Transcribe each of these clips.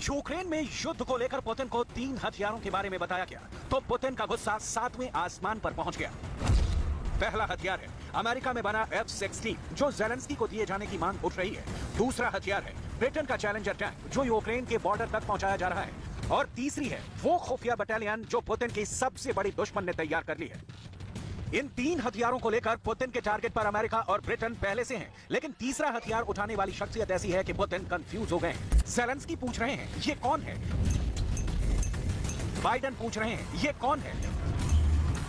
Ukraine में युद्ध को लेकर पुतिन को 3 हथियारों के बारे में बताया गया तो पुतिन का गुस्सा 7वें आसमान पर पहुंच गया। पहला हथियार है अमेरिका में बना F-16 जो ज़ेलेंस्की को दिए जाने की मांग उठ रही है। दूसरा हथियार है ब्रिटेन का चैलेंजर टैंक जो यूक्रेन के बॉर्डर तक पहुंचाया जा रहा है। और तीसरी है वो खुफिया बटालियन जो पुतिन की सबसे बड़ी दुश्मन ने तैयार कर ली है। इन 3 हथियारों को लेकर पुतिन के टारगेट पर अमेरिका और ब्रिटेन पहले से हैं, लेकिन तीसरा हथियार उठाने वाली शख्सियत ऐसी है कि पुतिन कंफ्यूज हो गए हैं। ज़ेलेंस्की पूछ रहे हैं ये कौन है, बाइडेन पूछ रहे हैं ये कौन है,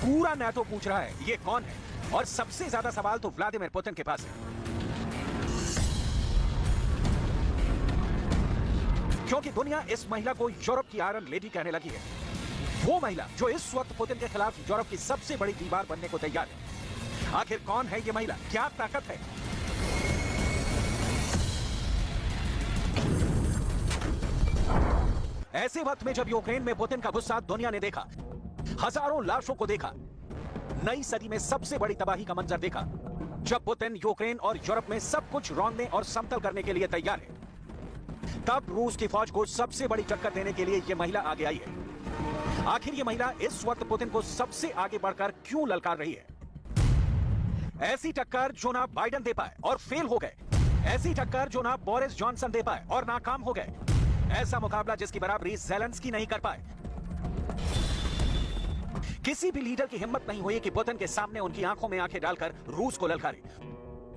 पूरा नाटो पूछ रहा है ये कौन है, और सबसे ज्यादा सवाल तो व्लादिमीर पुतिन के पास है। क्योंकि दुनिया इस महिला को यूरोप की आयरन लेडी कहने लगी है, वो महिला जो इस वक्त पुतिन के खिलाफ यूरोप की सबसे बड़ी दीवार बनने को तैयार है। आखिर कौन है ये महिला, क्या ताकत है? ऐसे वक्त में जब यूक्रेन में पुतिन का गुस्सा दुनिया ने देखा, हजारों लाशों को देखा, नई सदी में सबसे बड़ी तबाही का मंजर देखा, जब पुतिन यूक्रेन और यूरोप में सब कुछ रौंदने और समतल करने के लिए तैयार है, तब रूस की फौज को सबसे बड़ी टक्कर देने के लिए यह महिला आगे आई है। आखिर ये महिला इस वक्त पुतिन को सबसे आगे बढ़कर क्यों ललकार रही है? ऐसी टक्कर जो ना बाइडेन दे पाए और फेल हो गए, ऐसी टक्कर जो ना बोरिस जॉनसन दे पाए और नाकाम हो गए, ऐसा मुकाबला जिसकी बराबरी ज़ेलेंस्की नहीं कर पाए। किसी भी लीडर की हिम्मत नहीं हुई कि पुतिन के सामने उनकी आंखों में आंखें डालकर रूस को ललकारे,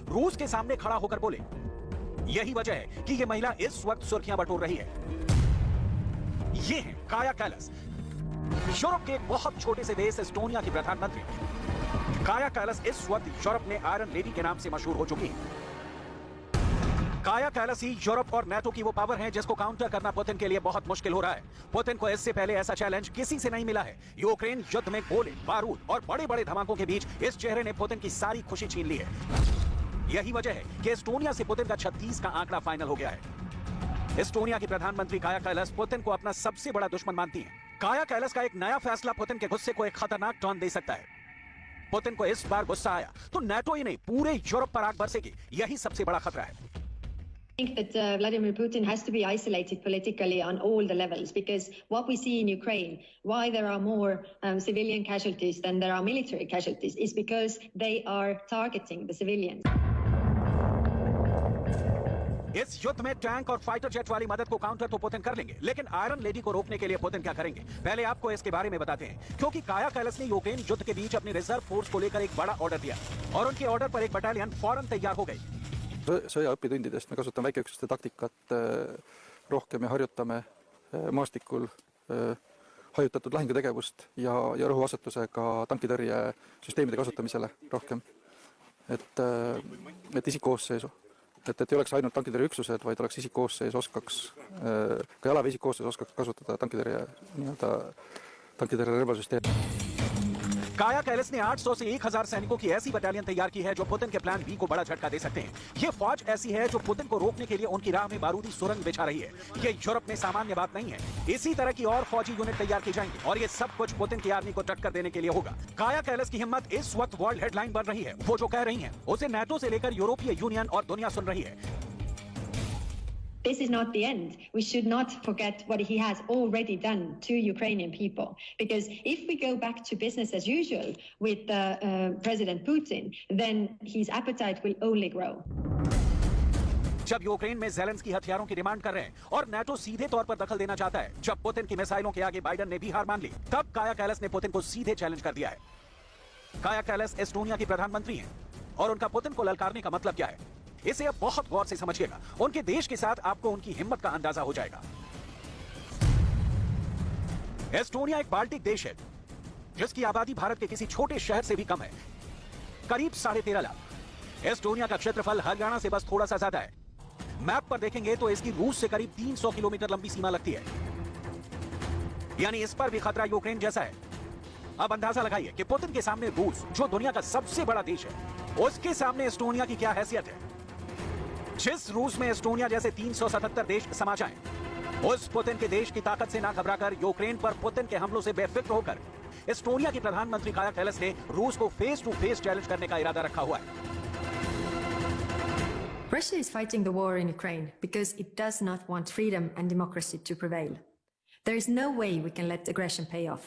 रूस के सामने खड़ा होकर बोले। यही वजह है कि यह महिला इस वक्त सुर्खियां बटोर रही है। यह है काया कैलस, यूरोप के एक बहुत छोटे से देश एस्टोनिया की प्रधानमंत्री। काया कैलस इस वक्त यूरोप में आयरन लेडी के नाम से मशहूर हो चुकी है। काया कैलस ही यूरोप और नाटो की वो पावर है जिसको काउंटर करना पुतिन के लिए बहुत मुश्किल हो रहा है। पुतिन को इससे पहले ऐसा चैलेंज किसी से नहीं मिला है। यूक्रेन युद्ध में गोले, बारूद और बड़े बड़े धमाकों के बीच इस चेहरे ने पुतिन की सारी खुशी छीन ली है। यही वजह है कि एस्टोनिया से पुतिन का 36 का आंकड़ा फाइनल हो गया है। एस्टोनिया की प्रधानमंत्री काया कैलस पुतिन को अपना सबसे बड़ा दुश्मन मानती है। काया कैलस का एक नया फैसला पुतिन के गुस्से को एक खतरनाक टर्न दे सकता है। पुतिन को इस बार गुस्सा आया तो नाटो ही नहीं पूरे यूरोप पर आग बरसेगी, यही सबसे बड़ा खतरा है। I think that Vladimir Putin has to be isolated politically on all the levels, because what we see in Ukraine, why there are more civilian casualties than there are military casualties, is because they are targeting the civilians. इस युद्ध में tank और fighter jet वाली मदद को counter तो Putin कर लेंगे, लेकिन आयरन लेडी को रोकने के लिए पुतिन क्या करेंगे, पहले आपको इसके बारे में बताते हैं। क्योंकि काया कैलस ने यूक्रेन युद्ध के बीच अपनी रिजर्व फोर्स को लेकर एक बड़ा ऑर्डर दिया और उनके ऑर्डर पर एक बटालियन फौरन तैयार हो गई। sõja õpitundidest me kasutame väikeüksuste taktikat rohkem ja harjutame maastikul hajutatud lahingutegevust ja rõhuasetusega tankitõrjesüsteemide kasutamisele rohkem, et isikkoosseisu, et ei oleks ainult tankitõrjeüksused, vaid oleks isikkoosseis, oskaks ka jalaväe isikkoosseis oskaks kasutada tankitõrje relvasüsteemi। काया callus ने 800 से 1000 सैनिकों की ऐसी battalion तैयार की है जो पुतिन के प्लान बी को बड़ा झटका दे सकते हैं। ये फौज ऐसी है जो पुतिन को रोकने के लिए उनकी राह में बारूदी सुरंग बिछा रही है। ये यूरोप में सामान्य बात नहीं है। इसी तरह की और फौजी यूनिट तैयार की जाएंगी और ये सब कुछ पुतिन की आर्मी को टक्कर देने के लिए होगा। काया कैलस की हिम्मत इस वक्त वर्ल्ड हेडलाइन बन रही है। वो जो कह रही है उसे नाटो से लेकर यूरोपीय यूनियन और दुनिया सुन रही है। This is not the end. We should not forget what he has already done to Ukrainian people. Because if we go back to business as usual with President Putin, then his appetite will only grow. जब Ukraine में Zelensky हथियारों की demand कर रहे हैं और NATO सीधे तौर पर दखल देना चाहता है, जब पुतिन की मिसाइलों के आगे बाइडेन ने भी हार मान ली, तब काया कैलस ने पुतिन को सीधे चैलेंज कर दिया है। काया कैलस एस्टोनिया की प्रधानमंत्री हैं और उनका पुतिन को ललकारने का मतलब क्या है, इसे अब बहुत गौर से समझिएगा। उनके देश के साथ आपको उनकी हिम्मत का अंदाजा हो जाएगा। एस्टोनिया एक बाल्टिक देश है जिसकी आबादी भारत के किसी छोटे शहर से भी कम है, करीब 13.5 लाख। एस्टोनिया का क्षेत्रफल हरियाणा से बस थोड़ा सा ज्यादा है। मैप पर देखेंगे तो इसकी रूस से करीब 300 किलोमीटर लंबी सीमा लगती है, यानी इस पर भी खतरा यूक्रेन जैसा है। अब अंदाजा लगाइए कि पुतिन के सामने रूस, जो दुनिया का सबसे बड़ा देश है, उसके सामने एस्टोनिया की क्या हैसियत है। जिस रूस में एस्टोनिया जैसे 377 देश समा जाएं, उस पुतिन के देश की ताकत से ना घबराकर यूक्रेन पर पुतिन के हमलों से बेफिक्र होकर एस्टोनिया की प्रधानमंत्री काया कैलस ने रूस को फेस टू फेस चैलेंज करने का इरादा रखा हुआ है। Russia is fighting the war in Ukraine because it does not want freedom and democracy to prevail. There is no way we can let aggression pay off.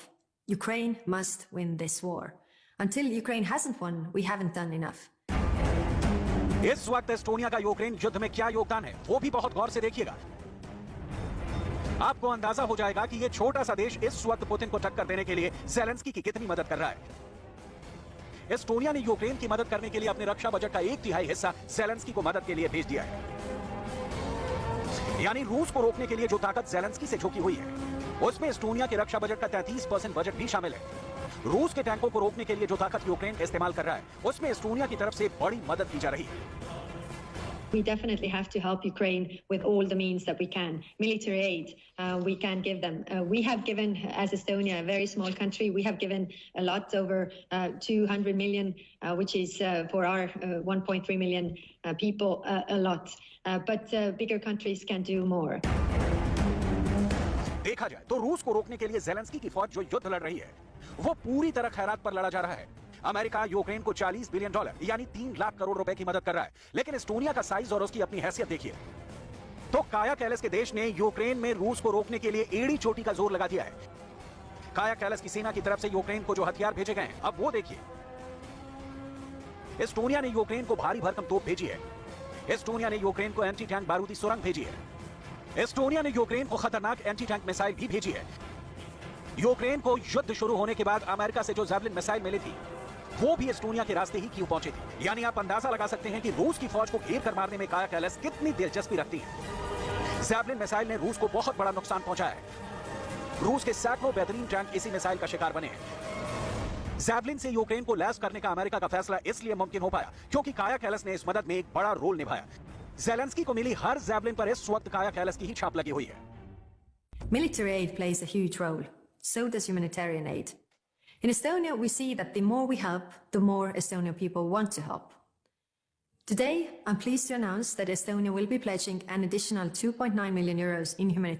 Ukraine must win this war. Until Ukraine hasn't won, we haven't done enough. इस वक्त Estonia का Ukraine युद्ध में क्या योगदान है वो भी बहुत गौर से देखिएगा। आपको अंदाजा हो जाएगा कि यह छोटा सा देश इस वक्त पुतिन को टक्कर देने के लिए ज़ेलेंस्की की कितनी मदद कर रहा है। एस्टोनिया ने यूक्रेन की मदद करने के लिए अपने रक्षा बजट का 1/3 हिस्सा ज़ेलेंस्की को मदद के लिए भेज दिया है। यानी रूस को रोकने के लिए जो ताकत ज़ेलेंस्की से झुकी हुई है उसमें एस्टोनिया के रक्षा बजट का 33% बजट भी शामिल है। रूस के टैंकों को रोकने के लिए जो ताकत यूक्रेन इस्तेमाल कर रहा है उसमें एस्टोनिया की तरफ से बड़ी मदद की जा रही है। We definitely have to help Ukraine with all the means that we can. Military aid, we can give them. We have given, as Estonia, a very small country, we have given a lot, over 200 million, which is for our 1.3 million people, a lot. But bigger countries can do more. देखा जाए तो रूस को रोकने के लिए Zelensky की फौज जो युद्ध लड़ रही है वो पूरी तरह खैरात पर लड़ा जा रहा है। अमेरिका यूक्रेन को $40 बिलियन यानी 3 लाख करोड़ रुपए की मदद कर रहा है, लेकिन एस्टोनिया का साइज और उसकी अपनी हैसियत देखिए। तो काया कैलस के देश ने यूक्रेन में रूस को रोकने के लिए एड़ी चोटी का जोर लगा दिया है। काया कैलस की सेना की तरफ से यूक्रेन को जो हथियार भेजे गए हैं अब वो देखिए। एस्टोनिया ने यूक्रेन को भारी भरकम तोप भेजी है। एस्टोनिया ने यूक्रेन को एंटी टैंक बारूदी सुरंग भेजी है। एस्टोनिया ने यूक्रेन को खतरनाक एंटी टैंक मिसाइल भी भेजी है। यूक्रेन को युद्ध शुरू होने के बाद अमेरिका से जो जैवलिन मिसाइल मिली थी वो भी एस्टोनिया के रास्ते ही क्यों पहुंची थी। यानी आप अंदाजा लगा सकते हैं कि रूस की फौज को घेर कर मारने में काया कैलस कितनी दिलचस्पी रखती है। जैवलिन मिसाइल ने रूस को बहुत बड़ा नुकसान पहुंचाया है। रूस के सैकड़ों बेहतरीन टैंक इसी मिसाइल का शिकार बने हैं। जैवलिन से यूक्रेन को लैस करने का अमेरिका का फैसला इसलिए मुमकिन हो पाया क्योंकि काया कैलस ने इस मदद में एक बड़ा रोल निभाया। ज़ेलेंस्की को मिली हर जैवलिन पर इस वक्त काया कैलस की ही छाप लगी हुई है। Military aid plays a huge role. So does humanitarian aid. In Estonia, we see that the more we help, the more Estonian people want to help. Today, I'm pleased to announce that Estonia will be pledging an additional €2.9 million in humanitarian